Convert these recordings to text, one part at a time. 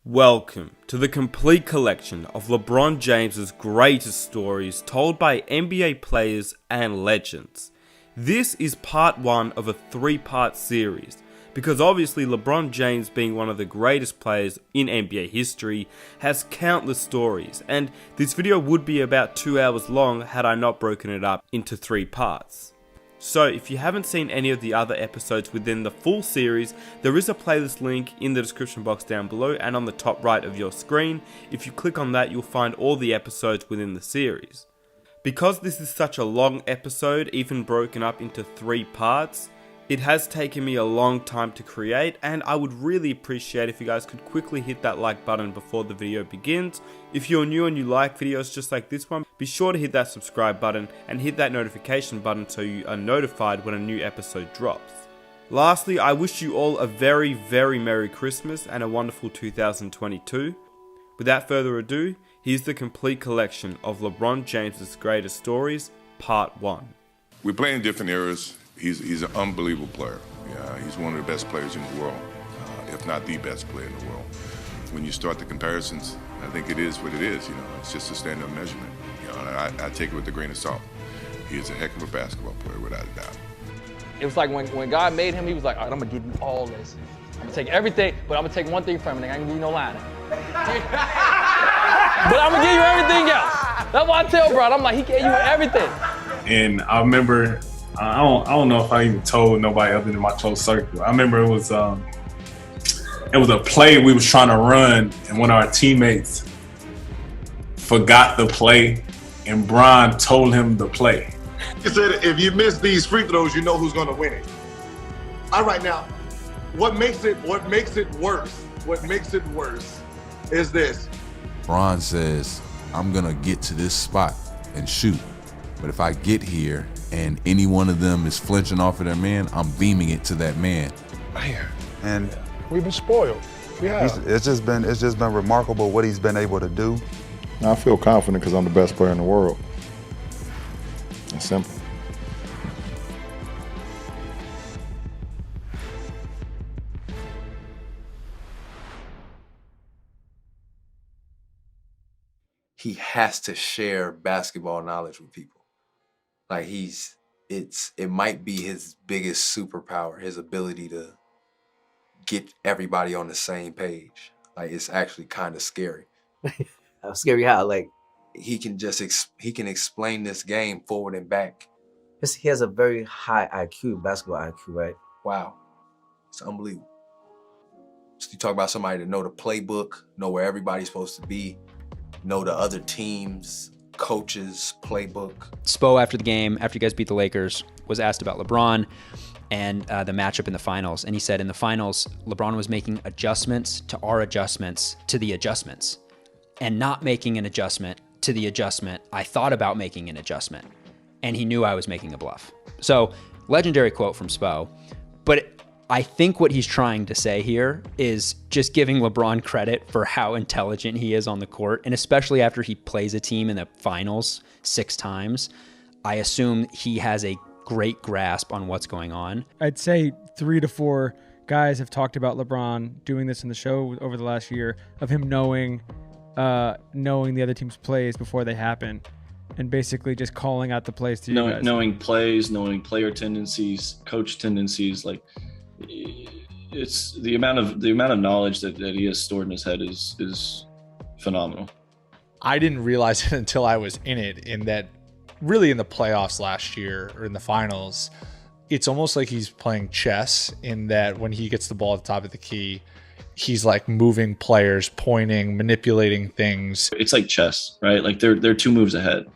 Welcome to the complete collection of LeBron James's greatest stories told by NBA players and legends. This is part 1 of a 3-part series, because obviously LeBron James, being one of the greatest players in NBA history, has countless stories, and this video would be about 2 hours long had I not broken it up into 3 parts. So if you haven't seen any of the other episodes within the full series, there is a playlist link in the description box down below and on the top right of your screen. If you click on that, you'll find all the episodes within the series. Because this is such a long episode, even broken up into 3 parts, it has taken me a long time to create, and I would really appreciate if you guys could quickly hit that like button before the video begins. If you're new and you like videos just like this one, be sure to hit that subscribe button and hit that notification button so you are notified when a new episode drops. Lastly, I wish you all a very, very Merry Christmas and a wonderful 2022. Without further ado, here's the complete collection of LeBron James's greatest stories, part 1. We play in different eras. He's an unbelievable player. Yeah, he's one of the best players in the world, if not the best player in the world. When you start the comparisons, I think it is what it is. It's just a standard measurement. I take it with a grain of salt. He is a heck of a basketball player, without a doubt. It was like when God made him, he was like, all right, I'm gonna give you all this. I'm gonna take everything, but I'm gonna take one thing from it. I ain't gonna give you no line. But I'm gonna give you everything else. That's why I tell bro, I'm like, he gave you everything. And I remember, I don't know if I even told nobody other than my close circle. I remember it was a play we was trying to run, and one of our teammates forgot the play, and Brian told him the play. He said, if you miss these free throws, you know who's gonna win it. All right, now, what makes it worse is this. Bron says, I'm gonna get to this spot and shoot. But if I get here and any one of them is flinching off of their man, I'm beaming it to that man. And we've been spoiled. Yeah. It's just been remarkable what he's been able to do. I feel confident because I'm the best player in the world. It's simple. He has to share basketball knowledge with people. Like it might be his biggest superpower, his ability to get everybody on the same page. Like, it's actually kind of scary. How scary how? Like, he can explain this game forward and back. He has a very high IQ, basketball IQ, right? Wow, it's unbelievable. So you talk about somebody that know the playbook, know where everybody's supposed to be, know the other teams, coaches, playbook. Spo, after the game, after you guys beat the Lakers, was asked about LeBron and the matchup in the finals. And he said in the finals, LeBron was making adjustments to our adjustments to the adjustments, and not making an adjustment to the adjustment I thought about making an adjustment. And he knew I was making a bluff. So, legendary quote from Spo. But I think what he's trying to say here is just giving LeBron credit for how intelligent he is on the court. And especially after he plays a team in the finals 6 times, I assume he has a great grasp on what's going on. I'd say 3 to 4 guys have talked about LeBron doing this in the show over the last year, of him knowing the other team's plays before they happen, and basically just calling out the plays to you guys. Knowing plays, knowing player tendencies, coach tendencies, like it's the amount of knowledge that he has stored in his head is phenomenal. I didn't realize it until I was in it, in that really in the playoffs last year or in the finals, it's almost like he's playing chess, in that when he gets the ball at the top of the key, he's like moving players, pointing, manipulating things. It's like chess, right? Like they're 2 moves ahead.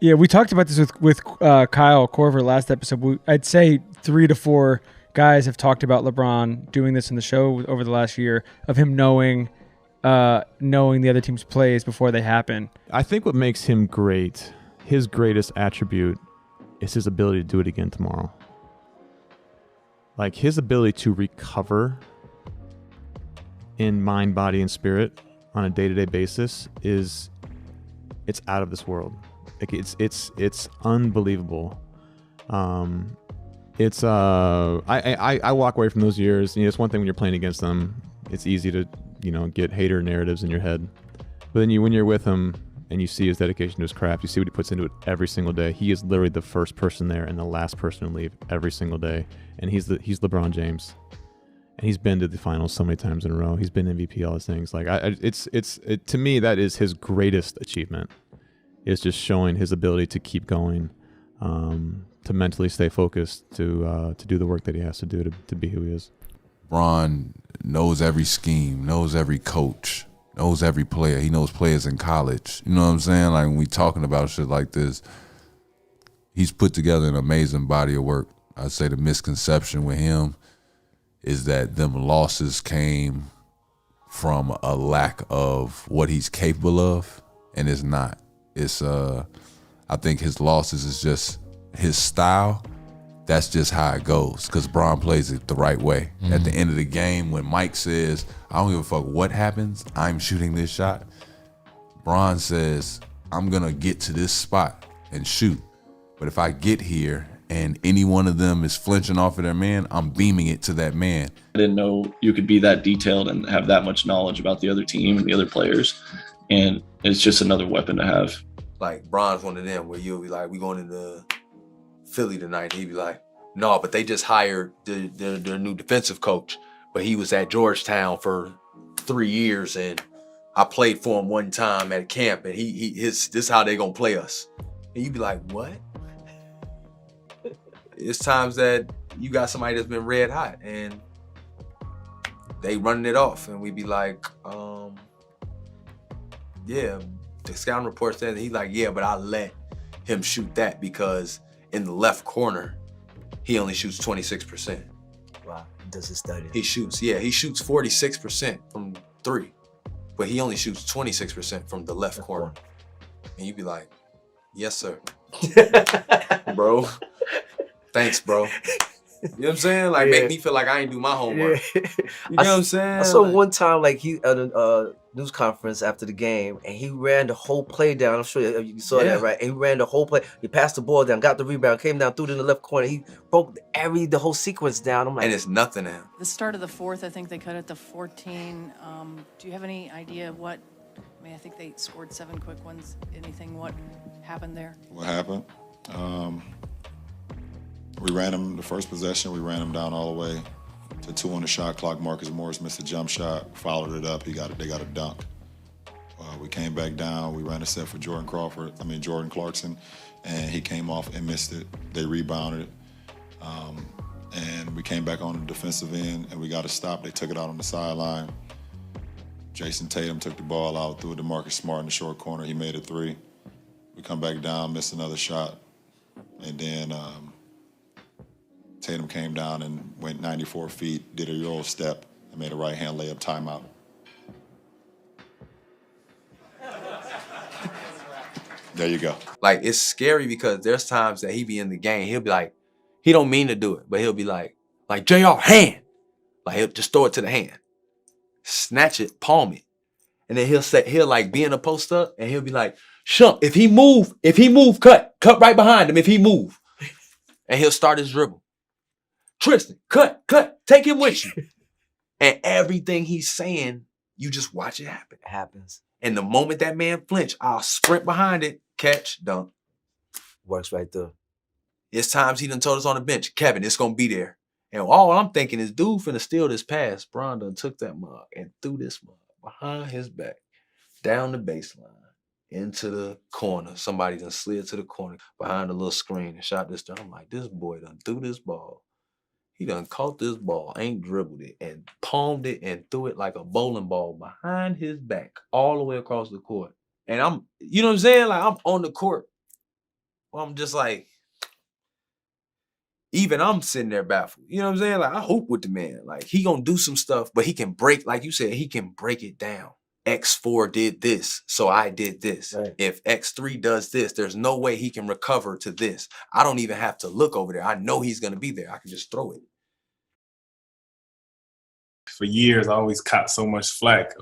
Yeah, we talked about this with Kyle Korver last episode. I'd say 3 to 4 guys have talked about LeBron doing this in the show over the last year, of him knowing the other team's plays before they happen. I think what makes him great, his greatest attribute, is his ability to do it again tomorrow. Like, his ability to recover in mind, body, and spirit on a day-to-day basis it's out of this world. Like, it's unbelievable. I walk away from those years. It's one thing when you're playing against them. It's easy to get hater narratives in your head. But then when you're with him and you see his dedication to his craft, you see what he puts into it every single day. He is literally the first person there and the last person to leave every single day. And he's LeBron James. And he's been to the finals so many times in a row. He's been MVP, all those things. Like to me, that is his greatest achievement. Is just showing his ability to keep going, to mentally stay focused, to do the work that he has to do to be who he is. LeBron knows every scheme, knows every coach, knows every player. He knows players in college. You know what I'm saying? Like when we talking about shit like this, he's put together an amazing body of work. I'd say the misconception with him is that them losses came from a lack of what he's capable of, and it's not. It's I think his losses is just his style. That's just how it goes, because Bron plays it the right way. Mm-hmm. At the end of the game, when Mike says, I don't give a fuck what happens, I'm shooting this shot, Bron says, I'm gonna get to this spot and shoot. But if I get here and any one of them is flinching off of their man, I'm beaming it to that man. I didn't know you could be that detailed and have that much knowledge about the other team and the other players. And it's just another weapon to have. Like, Bron's one of them where you'll be like, we going into Philly tonight. He'd be like, no, but they just hired their new defensive coach. But he was at Georgetown for 3 years, and I played for him one time at camp, and this is how they gonna play us. And you'd be like, what? It's times that you got somebody that's been red hot, and they running it off, and we'd be like, yeah, the scouting report says, he's like, yeah, but I let him shoot that because in the left corner, he only shoots 26%. Wow, he does his study. He shoots 46% from three, but he only shoots 26% from the left corner. And you'd be like, yes, sir. Bro, thanks, bro. You know what I'm saying? Like, make me feel like I ain't do my homework. You know what I'm saying? I saw one time, like, he at a news conference after the game, and he ran the whole play down. I'm sure you saw that, right? And he ran the whole play. He passed the ball down, got the rebound, came down, threw it in the left corner. He broke the whole sequence down. I'm like, and it's nothing to him. The start of the fourth, I think they cut it to 14. Do you have any idea what? I mean, I think they scored 7 quick ones. Anything? What happened there? What happened? We ran him the first possession. We ran him down all the way to 2 on the shot clock. Marcus Morris missed a jump shot, followed it up. They got a dunk. We came back down. We ran a set for Jordan Clarkson, and he came off and missed it. They rebounded it. And we came back on the defensive end, and we got a stop. They took it out on the sideline. Jason Tatum took the ball out, threw it to Marcus Smart in the short corner. He made a 3. We come back down, missed another shot. And then Tatum came down and went 94 feet, did a Euro step, and made a right-hand layup timeout. There you go. Like, it's scary because there's times that he be in the game, he'll be like, he don't mean to do it, but he'll be like JR, hand. Like, he'll just throw it to the hand. Snatch it, palm it. And then he'll like be in a post up, and he'll be like, Shump, if he move, cut right behind him if he move. And he'll start his dribble. Tristan, cut, take him with you. And everything he's saying, you just watch it happen. It happens. And the moment that man flinch, I'll sprint behind it, catch, dunk. Works right there. It's times he done told us on the bench, Kevin, it's gonna be there. And all I'm thinking is, dude finna steal this pass. Bron done took that mug and threw this mug behind his back, down the baseline, into the corner. Somebody done slid to the corner behind the little screen and shot this down. I'm like, this boy done threw this ball. He done caught this ball, ain't dribbled it, and palmed it and threw it like a bowling ball behind his back, all the way across the court. And I'm, you know what I'm saying? Like, I'm on the court. I'm just like, even I'm sitting there baffled. You know what I'm saying? Like, I hope with the man. Like, he gonna do some stuff, but he can break, like you said, he can break it down. X4 did this, so I did this. Right. If X3 does this, there's no way he can recover to this. I don't even have to look over there. I know he's gonna be there. I can just throw it. For years, I always caught so much flack,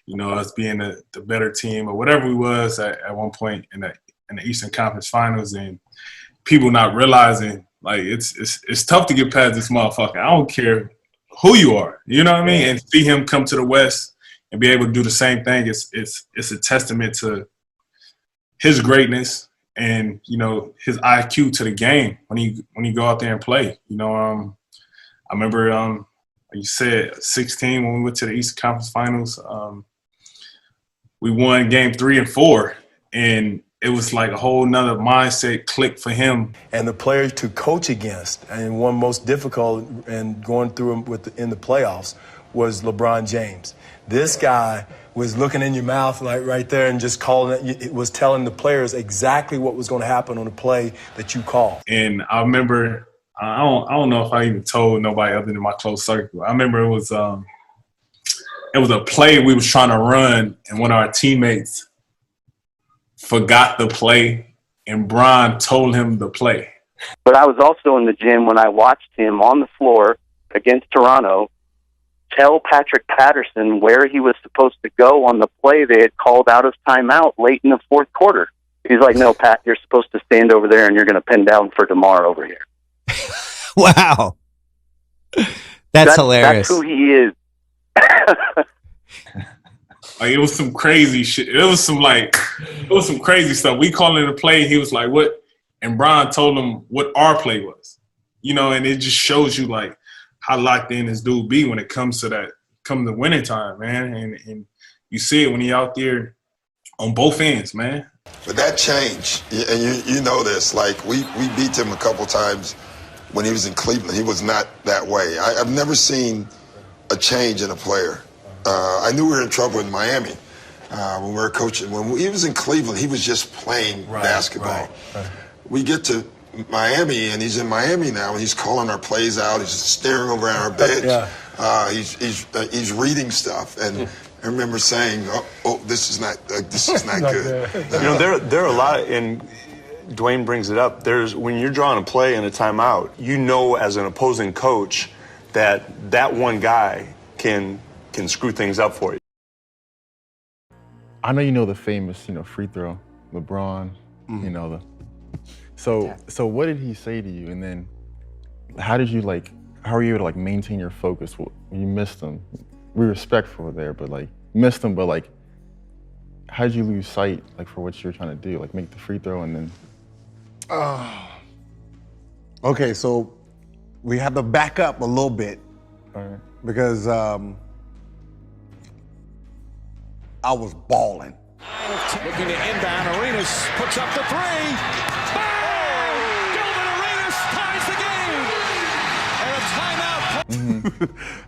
you know, us being the better team or whatever we was at one point in the Eastern Conference Finals, and people not realizing, like, it's tough to get past this motherfucker. I don't care who you are, you know what I mean? And see him come to the West, and be able to do the same thing, it's a testament to his greatness and, you know, his IQ to the game when he go out there and play. You know, I remember, like you said, 16 when we went to the Eastern Conference Finals. We won game 3 and 4, and it was like a whole nother mindset click for him. And the player to coach against, and one most difficult and going through in the playoffs, was LeBron James. This guy was looking in your mouth like right there and just it was telling the players exactly what was going to happen on the play that you called. And I remember, I don't know if I even told nobody other than my close circle. I remember it was a play we was trying to run, and one of our teammates forgot the play, and Bron told him the play. But I was also in the gym when I watched him on the floor against Toronto tell Patrick Patterson where he was supposed to go on the play they had called out of timeout late in the fourth quarter. He's like, no, Pat, you're supposed to stand over there and you're going to pin down for DeMar over here. Wow. That's hilarious. That's who he is. Like, it was some crazy shit. It was some crazy stuff. We called it a play. He was like, what? And Bron told him what our play was. You know, and it just shows you, like, how locked in this dude be when it comes to winning time, man. And you see it when he out there on both ends, man. But that changed, and you know this. Like, we beat him a couple times when he was in Cleveland. He was not that way. I've never seen a change in a player. I knew we were in trouble in Miami when we were coaching. When he was in Cleveland, he was just playing basketball. Right. We get to Miami, and he's in Miami now, and he's calling our plays out. He's just staring over at our bench. Yeah. He's reading stuff, and I remember saying, "Oh, this is not good." You know, there are a lot, and Dwayne brings it up. When you're drawing a play in a timeout, you know, as an opposing coach, that one guy can screw things up for you. I know you know the famous, free throw, LeBron. So what did he say to you? And then how were you able to maintain your focus when you missed him? We were respectful there, but missed him, but how did you lose sight for what you were trying to do? Make the free throw and then. Okay, so we have to back up a little bit because I was balling. Looking to inbound, Arenas puts up the three.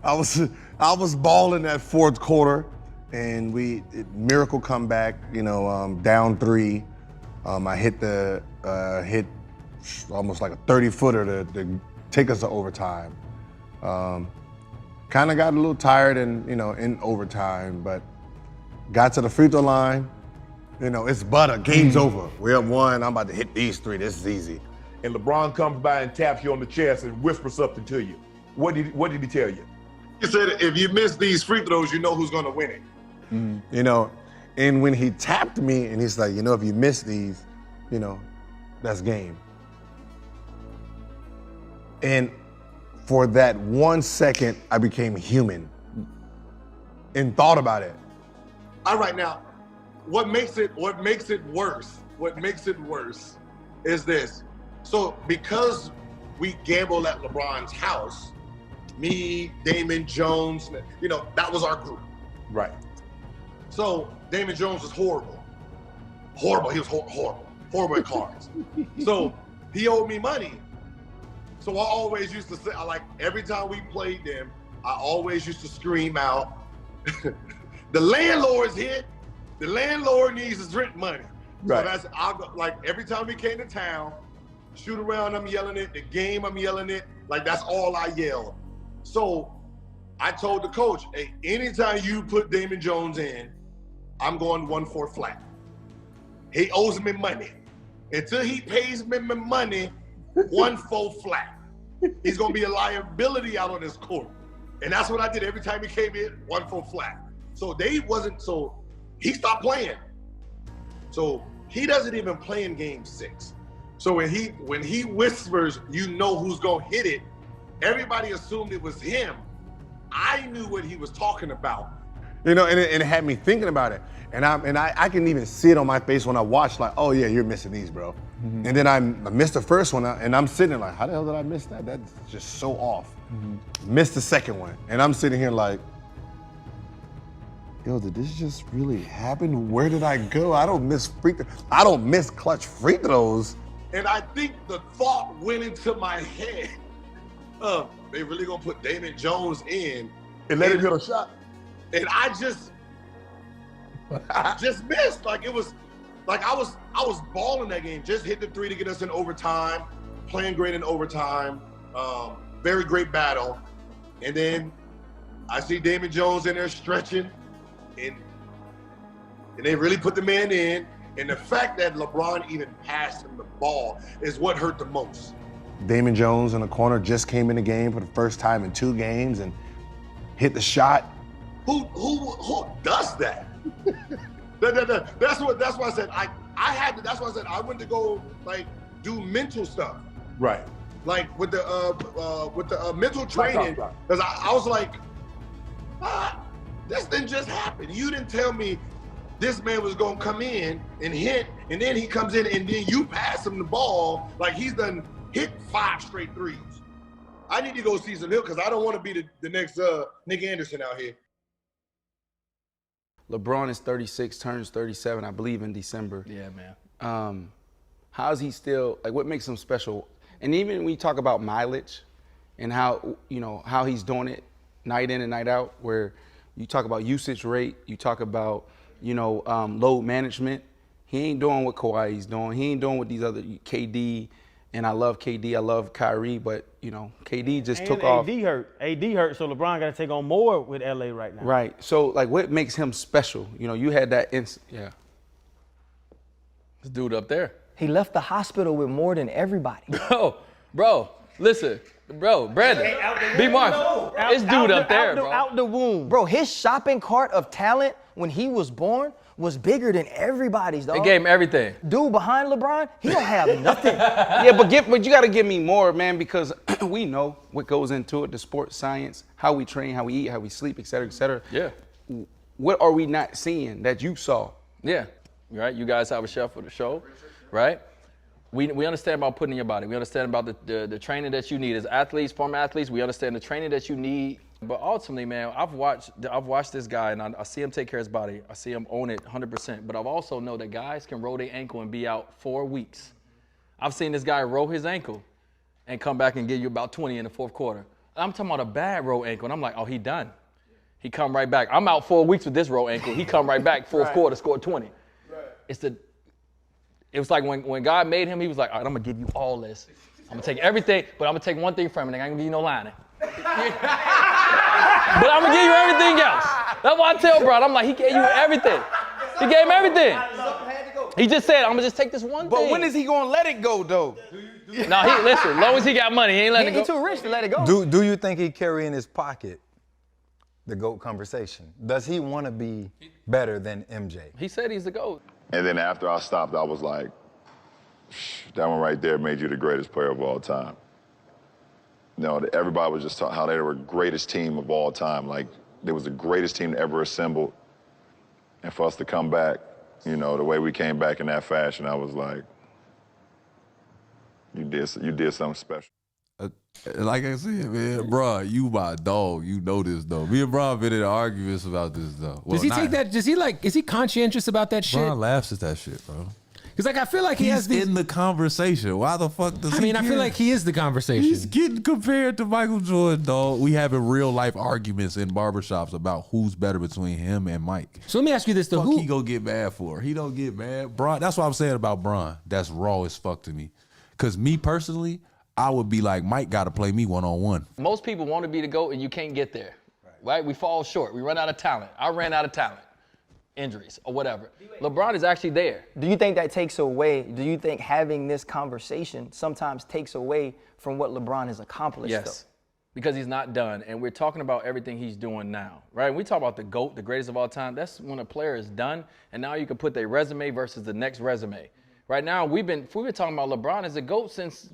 I was balling that fourth quarter, and miracle comeback. Down 3. I hit almost like a 30-footer to take us to overtime. Kind of got a little tired in overtime, but got to the free throw line. It's butter. Game's over. We're up 1. I'm about to hit these 3. This is easy. And LeBron comes by and taps you on the chest and whispers something to you. What did he tell you? He said, if you miss these free throws, you know who's going to win it. And when he tapped me and he's like, if you miss these, that's game. And for that 1 second, I became human and thought about it. All right, now, what makes it worse is this. So because we gambled at LeBron's house, me, Damon Jones, that was our group. Right. So Damon Jones was horrible. He was horrible at cards. So he owed me money. So I always used to say, every time we played them, I always used to scream out, the landlord's here. The landlord needs his rent money. Right. So every time we came to town, shoot around, I'm yelling it. The game, I'm yelling it. That's all I yell. So I told the coach, hey, anytime you put Damon Jones in, I'm going 1-4 flat. He owes me money. Until he pays me my money, 1-4 flat. He's going to be a liability out on this court. And that's what I did every time he came in, 1-4 flat. So he stopped playing. So he doesn't even play in game 6. So when he whispers, you know who's gonna hit it, everybody assumed it was him. I knew what he was talking about. You know, and it had me thinking about it. And I can even see it on my face when I watch, like, oh yeah, you're missing these, bro. Mhm. And then I missed the first one, and I'm sitting there like, how the hell did I miss that? That's just so off. Missed the second one, and I'm sitting here like, yo, did this just really happen? Where did I go? I don't miss clutch free throws. And I think the thought went into my head, they really gonna put Damon Jones in and let him hit a shot. And I just missed. Like it was, like I was balling that game. Just hit the three to get us in overtime, playing great in overtime, very great battle. And then I see Damon Jones in there stretching, and they really put the man in. And the fact that LeBron even passed him the ball is what hurt the most. Damon Jones in the corner just came in the game for the first time in 2 games and hit the shot. Who does that? That's why I said that's why I said I went to go like do mental stuff. Right. Like with the mental training, because I was like, this didn't just happen. You didn't tell me this man was gonna come in and hit, and then he comes in and then you pass him the ball like he's done hit 5 straight threes. I need to go see some hill because I don't want to be the next Nick Anderson out here. LeBron is 36, turns 37, I believe, in December. Yeah, man. How is he still, like, what makes him special? And even when you talk about mileage and how, you know, how he's doing it night in and night out, where you talk about usage rate, you talk about, you know, load management. He ain't doing what Kawhi's doing. He ain't doing what these other, KD, and I love KD, I love Kyrie, but, you know, KD just took off. AD hurt, so LeBron got to take on more with LA right now. Right. So, like, what makes him special? You know, you had that yeah. This dude up there. He left the hospital with more than everybody. Bro, listen. Bro, Brandon, B. Mark, this dude up there, bro. Out the womb. Bro, his shopping cart of talent when he was born was bigger than everybody's, dog. They gave him everything. Dude behind LeBron, he don't have nothing. Yeah, but you got to give me more, man, because we know what goes into it, the sports science, how we train, how we eat, how we sleep, et cetera, et cetera. Yeah. What are we not seeing that you saw? Yeah, right? You guys have a chef for the show, right? We understand about putting in your body. We understand about the training that you need. As athletes, former athletes, we understand the training that you need. But ultimately, man, I've watched this guy, and I see him take care of his body. I see him own it 100%. But I've also know that guys can roll their ankle and be out 4 weeks. I've seen this guy roll his ankle and come back and give you about 20 in the fourth quarter. I'm talking about a bad roll ankle, and I'm like, oh, he done. He come right back. I'm out 4 weeks with this roll ankle. He come right back, fourth quarter, scored 20. Right. It was like when God made him, he was like, all right, I'm going to give you all this. I'm going to take everything, but I'm going to take one thing from it. I ain't going to give you no lining. But I'm going to give you everything else. That's why I tell bro, I'm like, he gave you everything. He gave him everything. He just said, I'm going to just take this one thing. But when is he going to let it go, though? No, listen, as long as he got money, he ain't letting it go. He too rich to let it go. Do you think he carry in his pocket the GOAT conversation? Does he want to be better than MJ? He said he's the GOAT. And then after I stopped, I was like, that one right there made you the greatest player of all time. You know, everybody was just talking how they were the greatest team of all time. Like, they was the greatest team ever assembled. And for us to come back, you know, the way we came back in that fashion, I was like, you did something special. Like I said, man, bro, you my dog. You know this, though. Me and Bron been in arguments about this, though. Well, does he take that? Is he conscientious about that shit? Bron laughs at that shit, bro. Because, like, I feel like he's in the conversation. Why the fuck does he I feel like he is the conversation. He's getting compared to Michael Jordan, dog. We having real life arguments in barbershops about who's better between him and Mike. So let me ask you this, though. Fuck he gonna get mad for? He don't get mad. Bron, that's what I'm saying about Bron. That's raw as fuck to me. Because me personally, I would be like, Mike got to play me one-on-one. Most people want to be the GOAT and you can't get there, right? We fall short. We run out of talent. I ran out of talent. Injuries or whatever. LeBron is actually there. Do you think that takes away, do you think having this conversation sometimes takes away from what LeBron has accomplished? Yes, because he's not done. And we're talking about everything he's doing now, right? We talk about the GOAT, the greatest of all time. That's when a player is done, and now you can put their resume versus the next resume. Right now, we've been talking about LeBron as a GOAT since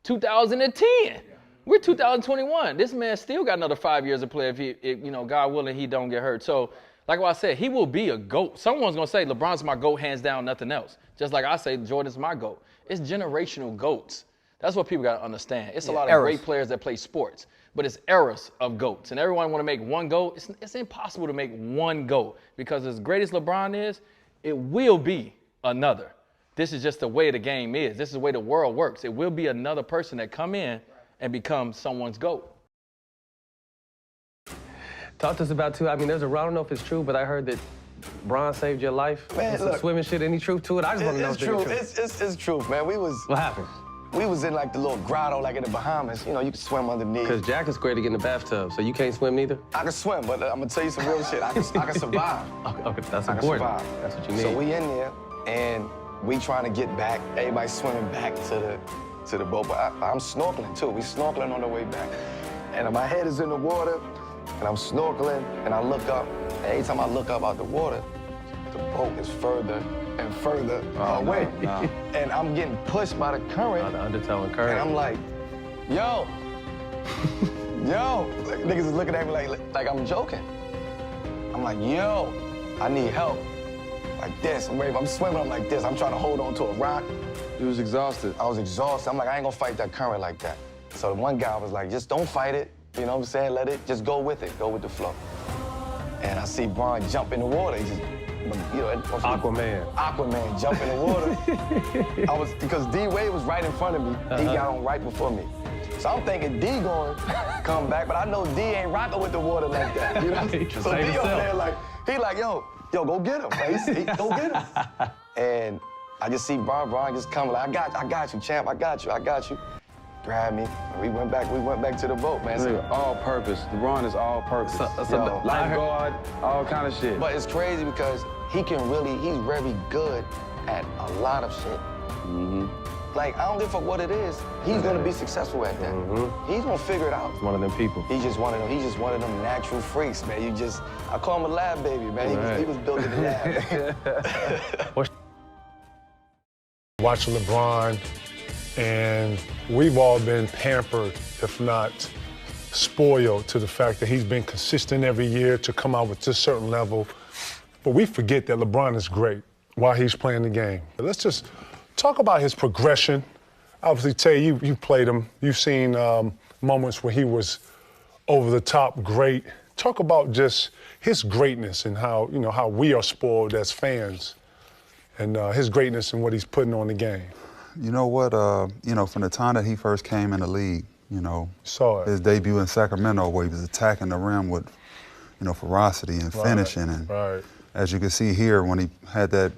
2010. We're 2021. This man still got another 5 years to play if you know, God willing, he don't get hurt. So Like what I said, he will be a GOAT. Someone's going to say LeBron's my GOAT, hands down, nothing else. Just like I say Jordan's my GOAT. It's generational GOATs. That's what people got to understand. It's a lot of great players that play sports, but it's eras of GOATs. And everyone want to make one GOAT. It's impossible to make one GOAT because as great as LeBron is, it will be another. This is just the way the game is. This is the way the world works. It will be another person that come in and become someone's GOAT. Talk to us about, too, I mean, I don't know if it's true, but I heard that Bron saved your life. Man, some look, swimming shit. Any truth to it? I just want to know if it's true. It's true, man. What happened? We was in like the little grotto, like in the Bahamas. You know, you can swim underneath. Because Jack is scared to get in the bathtub, so you can't swim neither? I can swim, but I'm gonna tell you some real shit. I can survive. Okay, that's I can important. survive. That's what you need. So we in there, and we trying to get back. Everybody swimming back to the boat, but I'm snorkeling too. We snorkeling on the way back, and my head is in the water, and I'm snorkeling, and I look up. And every time I look up out the water, the boat is further and further away. No. And I'm getting pushed by the current. The undertow and current. And I'm like, yo, yo. Like, niggas is looking at me like I'm joking. I'm like, yo, I need help. Like this. I'm swimming, I'm like this. I'm trying to hold on to a rock. You was exhausted. I was exhausted. I'm like, I ain't gonna fight that current like that. So the one guy was like, just don't fight it. You know what I'm saying? Let it, just go with it. Go with the flow. And I see Bron jump in the water. He just, you know, Aquaman jump in the water. Because DWade was right in front of me. D got on right before me. So I'm thinking D going come back, but I know D ain't rocking with the water like that. You know? So D over there like, he like, yo, go get him. Like, go get him. And I just see Bron just coming like, I got you, champ, I got you. Grab me, and we went back to the boat, man. So, all purpose. LeBron is all purpose. Lifeguard, all kind of shit. But it's crazy because he's very good at a lot of shit. Mm-hmm. Like, I don't give a fuck what it is. He's gonna be successful at that. Mm-hmm. He's gonna figure it out. He's one of them people. He's just one of them natural freaks, man. I call him a lab baby, man. He was built in the lab. Watching LeBron, and we've all been pampered, if not spoiled, to the fact that he's been consistent every year to come out with this certain level. But we forget that LeBron is great while he's playing the game. Let's just talk about his progression. Obviously, Tay, you played him. You've seen moments where he was over the top great. Talk about just his greatness and how we are spoiled as fans, and his greatness and what he's putting on the game. You know what, from the time that he first came in the league, his debut in Sacramento where he was attacking the rim with, ferocity and finishing. And as you can see here, when he had that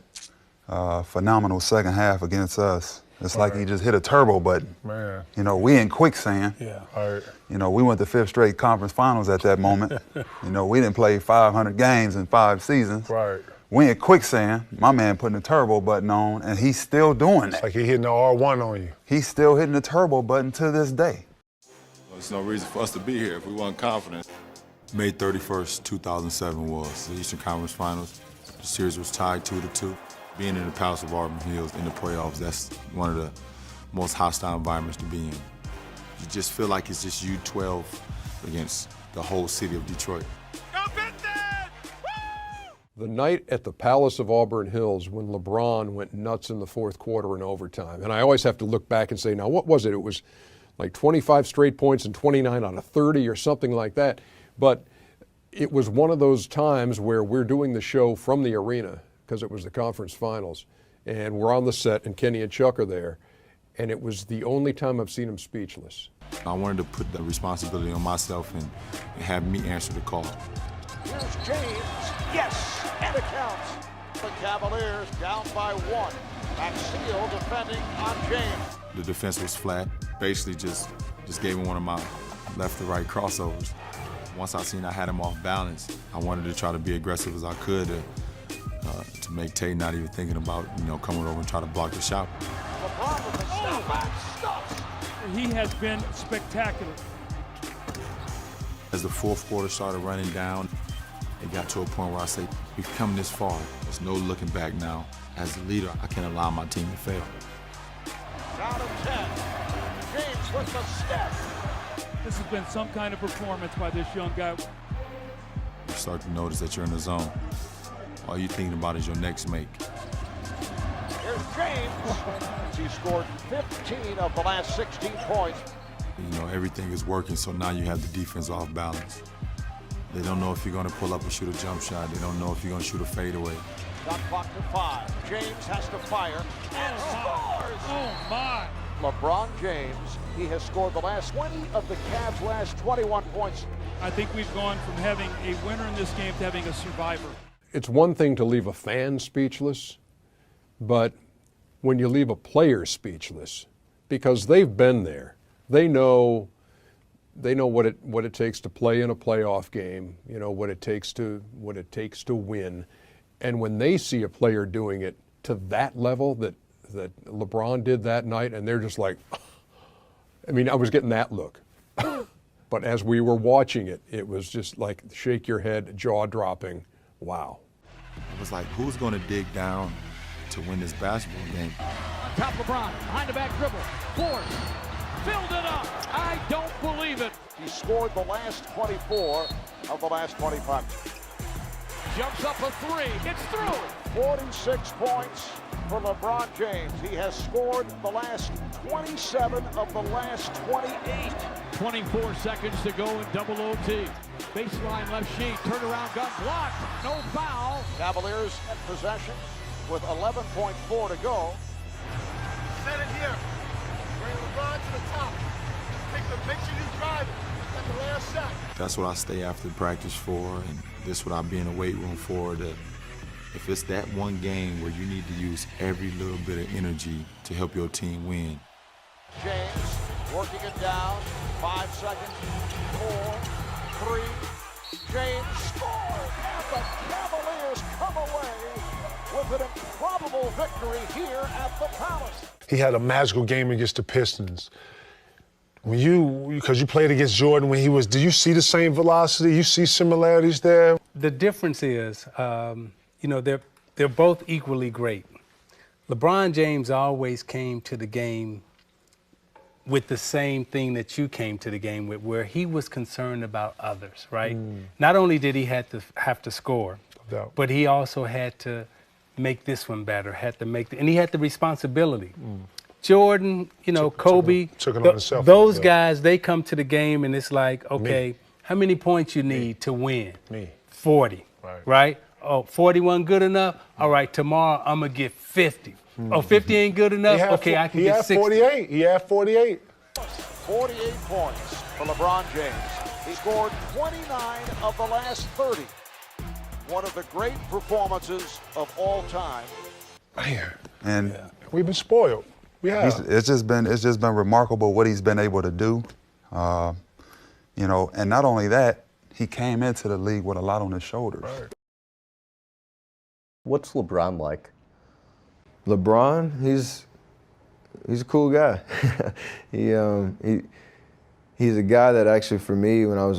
phenomenal second half against us, it's like he just hit a turbo button. Man. We in quicksand. Yeah. We went to 5th straight conference finals at that moment. We didn't play 500 games in 5 seasons. Right. We in quicksand, my man putting the turbo button on, and he's still doing that. It's like he hitting the R1 on you. He's still hitting the turbo button to this day. There's no reason for us to be here if we weren't confident. May 31st, 2007 was the Eastern Conference Finals. The series was tied 2-2. Being in the Palace of Auburn Hills in the playoffs, that's one of the most hostile environments to be in. You just feel like it's just you 12 against the whole city of Detroit. The night at the Palace of Auburn Hills when LeBron went nuts in the fourth quarter in overtime. And I always have to look back and say, now what was it? It was like 25 straight points and 29 out of 30 or something like that. But it was one of those times where we're doing the show from the arena because it was the conference finals. And we're on the set and Kenny and Chuck are there. And it was the only time I've seen him speechless. I wanted to put the responsibility on myself and have me answer the call. Here's James. Yes, and it counts. The Cavaliers down by 1. Maxfield defending on James. The defense was flat. Basically just gave him one of my left to right crossovers. Once I seen I had him off balance, I wanted to try to be aggressive as I could to make Tate not even thinking about, coming over and try to block the shot. LeBron with the step back stuffs. He has been spectacular. As the fourth quarter started running down, it got to a point where I say, we've come this far. There's no looking back now. As a leader, I can't allow my team to fail. Down to 10. James with the step. This has been some kind of performance by this young guy. You're start to notice that you're in the zone. All you're thinking about is your next make. Here's James. He scored 15 of the last 16 points. You know, everything is working, so now you have the defense off balance. They don't know if you're going to pull up and shoot a jump shot. They don't know if you're going to shoot a fadeaway. Shot clock to 5. James has to fire and scores. Oh, my. LeBron James, he has scored the last 20 of the Cavs' last 21 points. I think we've gone from having a winner in this game to having a survivor. It's one thing to leave a fan speechless, but when you leave a player speechless, because they've been there, they know what it takes to play in a playoff game, you know, what it takes to win. And when they see a player doing it to that level that LeBron did that night, and they're just like, I mean, I was getting that look. But as we were watching it, it was just like shake your head, jaw dropping. Wow. It was like, who's going to dig down to win this basketball game? On top LeBron, behind the back dribble, force, filled it up. I don't believe it. He scored the last 24 of the last 25. Jumps up a 3, it's through. 46 points for LeBron James. He has scored the last 27 of the last 28. 24 seconds to go in double OT. Baseline left sheet, turnaround gun blocked, no foul. Cavaliers at possession with 11.4 to go. Set it here. Bring LeBron to the top. Make sure you drive it. That's the last shot. That's what I stay after practice for, and this is what I be in the weight room for. That if it's that one game where you need to use every little bit of energy to help your team win. James working it down. 5 seconds. 4, 3. James scores, and the Cavaliers come away with an improbable victory here at the Palace. He had a magical game against the Pistons. Because you played against Jordan when he was, do you see the same velocity? You see similarities there? The difference is, you know, they're both equally great. LeBron James always came to the game with the same thing that you came to the game with, where he was concerned about others, right? Not only did he have to score, but he also had to make this one better, and he had the responsibility. Jordan, you know, Kobe, took it on himself. Those guys, they come to the game and it's like, okay, how many points you need to win? 40, right? Oh, 41 good enough? All right, tomorrow I'm going to get 50. Oh, 50 ain't good enough? Okay, I can get 60. 48. He had 48. 48 points for LeBron James. He scored 29 of the last 30. One of the great performances of all time. Man, And we've been spoiled. We have. it's just been remarkable what he's been able to do. You know, and not only that, he came into the league with a lot on his shoulders. What's LeBron like? LeBron, he's a cool guy. He's a guy that actually, for me, when I was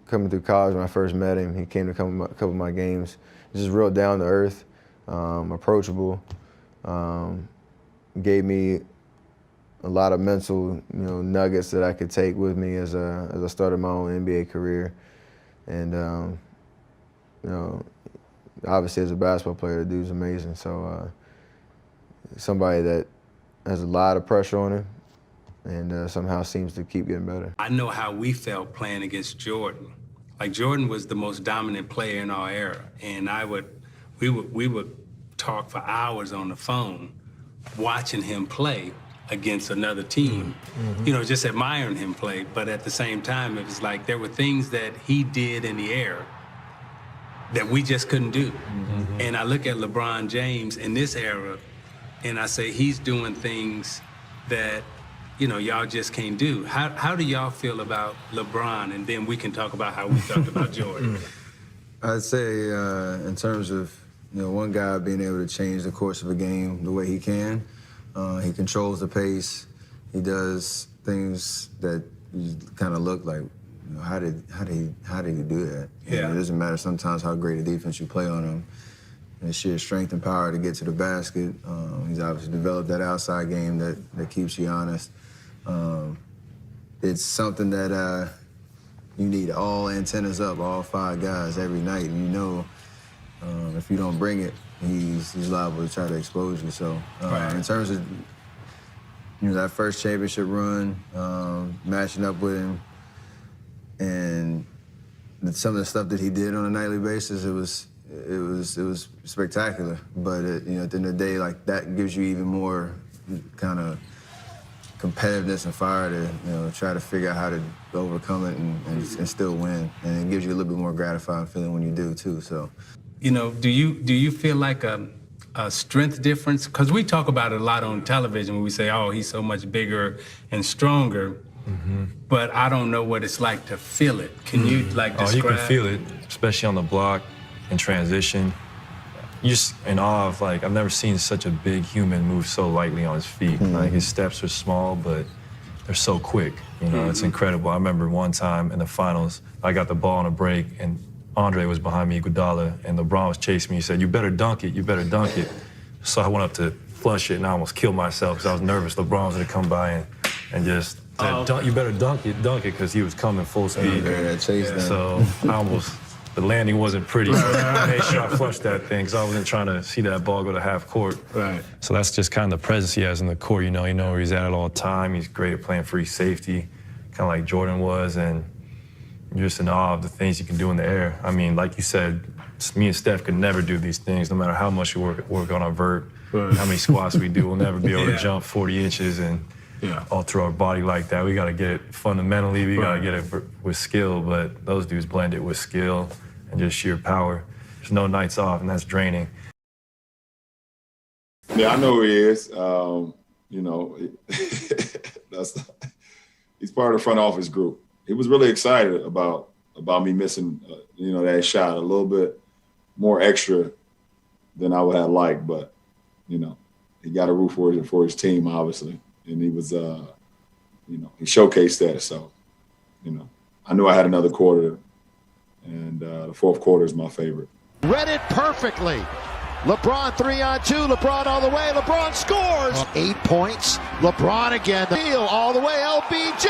coming through college, when I first met him, he came to a couple of my games. He's just real down to earth, approachable. Gave me a lot of mental, nuggets that I could take with me as I started my own NBA career. And obviously as a basketball player, the dude's amazing. So somebody that has a lot of pressure on him and somehow seems to keep getting better. I know how we felt playing against Jordan. Like, Jordan was the most dominant player in our era, and we would talk for hours on the phone watching him play against another team, just admiring him play. But at the same time, it was like there were things that he did in the air that we just couldn't do. And I look at LeBron James in this era, and I say he's doing things that, y'all just can't do. How do y'all feel about LeBron? And then we can talk about how we talked about Jordan. I'd say in terms of, one guy being able to change the course of a game the way he can. He controls the pace. He does things that you kind of look like, how did he do that? Yeah. It doesn't matter sometimes how great a defense you play on him. And sheer strength and power to get to the basket. He's obviously developed that outside game that keeps you honest. It's something that You need all antennas up, all 5 guys every night. And you know, if you don't bring it, he's liable to try to expose you. So in terms of that first championship run, matching up with him, and some of the stuff that he did on a nightly basis, it was spectacular. But at the end of the day, like, that gives you even more kind of competitiveness and fire to try to figure out how to overcome it and still win. And it gives you a little bit more gratifying feeling when you do too. So, do you feel like a strength difference? Because we talk about it a lot on television when we say, oh, he's so much bigger and stronger. But I don't know what it's like to feel it. Can you describe? Oh, you can feel it, especially on the block in transition. You're just in awe of, like, I've never seen such a big human move so lightly on his feet. Like, his steps are small, but they're so quick. It's incredible. I remember one time in the finals, I got the ball on a break, and Andre was behind me, Iguodala, and LeBron was chasing me. He said, "You better dunk it, you better dunk it." So I went up to flush it, and I almost killed myself because I was nervous LeBron was gonna come by and just said, "You better dunk it," because he was coming full speed. So the landing wasn't pretty. So I made sure I flushed that thing because I wasn't trying to see that ball go to half court. Right. So that's just kind of the presence he has in the court. You know where he's at all the time. He's great at playing free safety, kind of like Jordan was, and you're just in awe of the things you can do in the air. I mean, like you said, me and Steph could never do these things, no matter how much we work on our vert, how many squats we do. We'll never be able to jump 40 inches and all through our body like that. We got to get it fundamentally. We got to get it with skill, but those dudes blend it with skill and just sheer power. There's no nights off, and that's draining. Yeah, I know who he is. He's part of the front office group. He was really excited about me missing, that shot a little bit more extra than I would have liked. But, he got a root for his team, obviously, and he was, he showcased that. So, I knew I had another quarter, and the fourth quarter is my favorite. Read it perfectly. LeBron 3-on-2. LeBron all the way. LeBron scores. 8 points. LeBron again. The deal all the way. LBJ.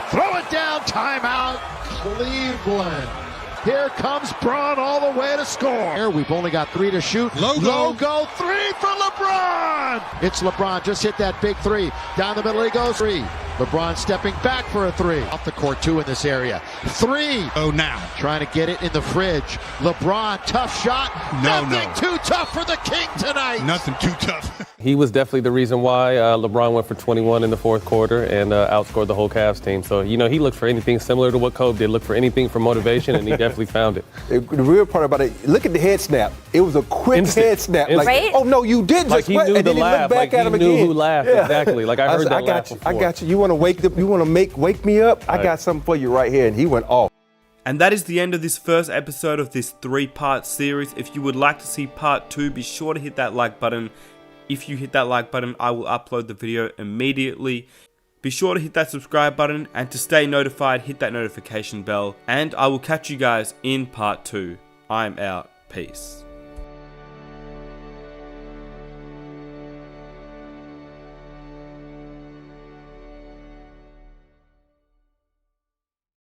Throw it down. Timeout. Cleveland. Here comes Braun all the way to score. We've only got 3 to shoot. Logo 3 for LeBron. It's LeBron. Just hit that big 3. Down the middle he goes. 3. LeBron stepping back for a 3. Off the court 2 in this area. 3. Oh, now. Trying to get it in the fridge. LeBron, tough shot. Nothing too tough for the King tonight. Nothing too tough. He was definitely the reason why LeBron went for 21 in the fourth quarter and outscored the whole Cavs team. So, he looked for anything similar to what Kobe did, look for anything for motivation, and he definitely found it. The real part about it, look at the head snap. It was a quick head snap. Instant. Like, oh, no, you did Like just he what? knew And the then he laugh. looked back Like at him he knew again. who laughed. Exactly. Like I heard that laugh before. I got you. You want to wake me up? I got something for you right here. And he went off. And that is the end of this first episode of this 3-part series. If you would like to see part 2, be sure to hit that like button. If you hit that like button, I will upload the video immediately. Be sure to hit that subscribe button, and to stay notified, hit that notification bell. And I will catch you guys in part 2. I'm out. Peace.